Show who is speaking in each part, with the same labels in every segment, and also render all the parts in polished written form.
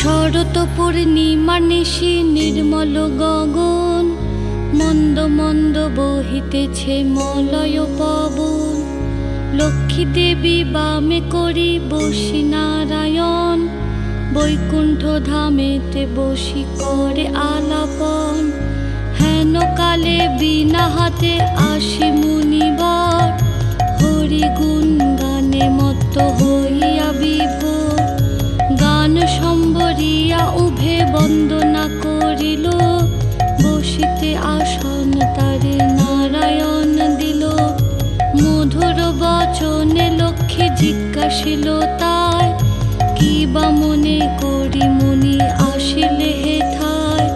Speaker 1: শরৎ পূর্ণিমার নিশি নির্মল গগন, মন্দ মন্দ বহিতেছে মলয় পবন। লক্ষ্মী দেবী বামে করি বসি নারায়ণ, বৈকুণ্ঠ ধামেতে বসি করে আলাপন। হেন কালে বিনা হাতে আসি মুনিবর, হরি গুণ গানে মত্ত হইয়া বিভোর। গান সম্বরিয়া উভে বন্দনা করিল, বসিতে আসন তারে নারায়ণ দিল। মধুর বচনে লক্ষ্মী জিজ্ঞাসিল তাই, কি বা মনে করি মুনি আসিলে হেথায়।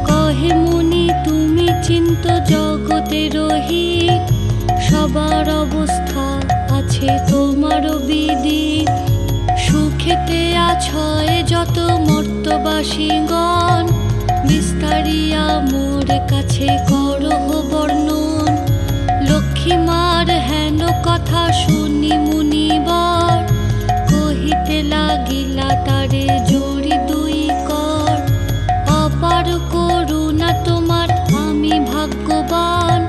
Speaker 1: কহে মুনি তুমি চিন্ত জগতের হিত, সবার অবস্থা আছে তোমার বিদিত। সুখেতে আছয় যত মর্তবাসীগণ, বিস্তারিয়া মোর কাছে করহ বর্ণন। লক্ষ্মী মার হেন কথা শুনি মুনিবর, কহিতে লাগিলা তারে জড়ি দুই কর। অপার করুণা তোমার আমি ভাগ্যবান,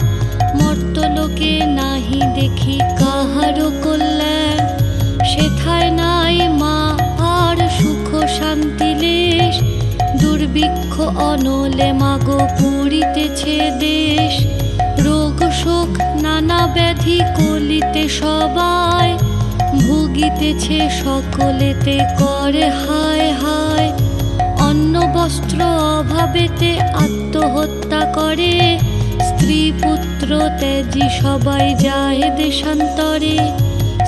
Speaker 1: মর্তলোকে নাহি দেখি কাহারো কল্যাণ। সেথায় নাই মা আর সুখ শান্তি লেশ, দুর্ভিক্ষ অনলে মাগো পুরিতেছে দেশ। রোগ শোক নানা ব্যাধি কলিতে সবাই, ভুগিতেছে সকলেতে করে হায় হায়। অন্ন বস্ত্র অভাবেতে আত্মহত্যা করে, স্ত্রী পুত্র ত্যাজি সবাই যায় দেশান্তরে।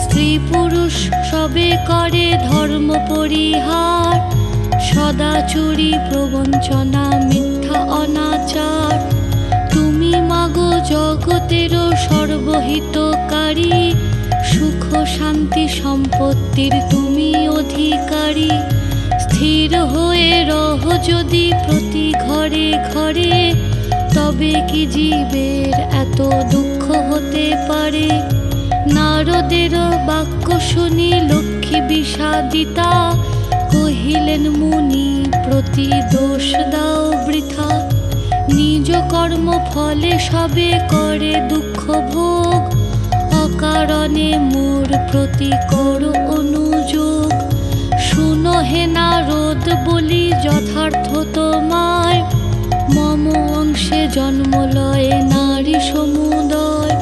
Speaker 1: স্ত্রী পুরুষ সবে করে ধর্ম পরিহার, সদা চুরি প্রবঞ্চনা মিথ্যা অনাচার। তুমি মাগো জগতের সর্বহিতকারী, সুখ শান্তি সম্পত্তির তুমি অধিকারী। স্থির হয়ে রহ যদি প্রতি ঘরে ঘরে, তবে কি জীবের এত দুঃখ হতে পারে। নারদের বাক্য শুনি লক্ষ্মী বিষাদিতা, কহিলেন মুনি প্রতি দোষ দাও বৃথা। নিজ কর্ম ফলে সবে করে দুঃখ ভোগ, অকারণে মোর প্রতি করো অনুযোগ। শুনো হে নারদ বলি যথার্থ তোমায়, মম অংশে জন্ম লয়ে নারী সমুদয়।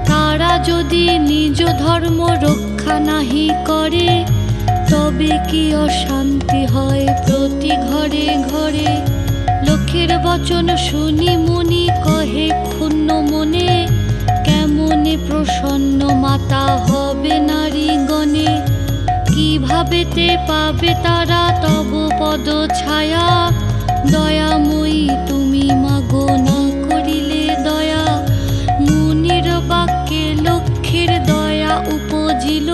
Speaker 1: তারা যদি নিজ ধর্ম রক্ষা নাহি করে, তবে কি অশান্তি হয় প্রতি ঘরে ঘরে। লক্ষ্মীর বচন শুনি মুনি কহে ক্ষুণ্ণ মনে, কেমনে প্রসন্ন মাতা হবে নারীগণে। কিভাবেতে পাবে তারা তব পদ ছায়া, দয়াময়ী তুমি মাগো না করিলে দয়া। মুনির বাক্যে লক্ষ্মীর দয়া উপজিল,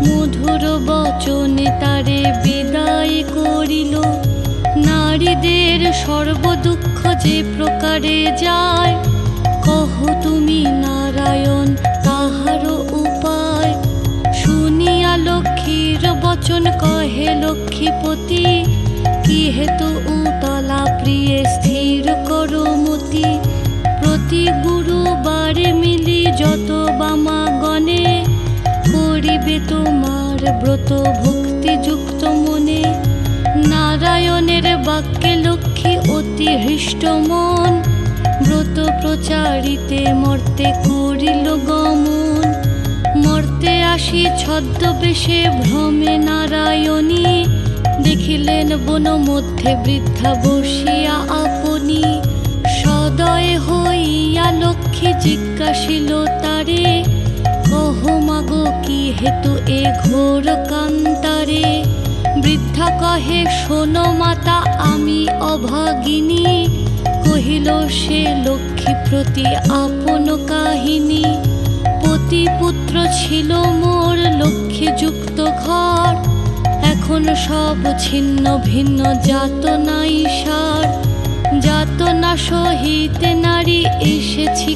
Speaker 1: মধুর বচনে তারে বিদায় করিল। নারীদের সর্বদুঃখ যে প্রকারে যায়, কহ তুমি নারায়ণ তাহার উপায়। শুনিয়া লক্ষ্মীর বচন কহে লক্ষ্মীপতি, কি হেতু উতলা প্রিয়ে স্থির করো মতি। প্রতি গুরুবারে মিলি যত বামাগণে, করিবে তোমার ব্রত ভক্তিযুক্ত মনে। নারায়ণের বাক্যে লক্ষ্মী অতি হৃষ্ট মন, ব্রত প্রচারিতে মর্তে করিল গমন। মর্তে আসি ছদ্মবেশে ভ্রমে নারায়ণী, দেখিলেন বন মধ্যে বৃদ্ধা বসিয়া আপনি। সদয় হইয়া লক্ষ্মী জিজ্ঞাসিল তারে, কহ মাগো কি হেতু এ ঘোর কান্তারে। বৃদ্ধা কহে শোনো মাতা আমি অভাগিনী, কহিল সে লক্ষ্মী প্রতি আপন কাহিনী। পতি পুত্র ছিল মোর লক্ষ্মীযুক্ত ঘর, এখন সব ছিন্ন ভিন্ন যাতনাই সার। যাতনা সহিতে নারী এসেছি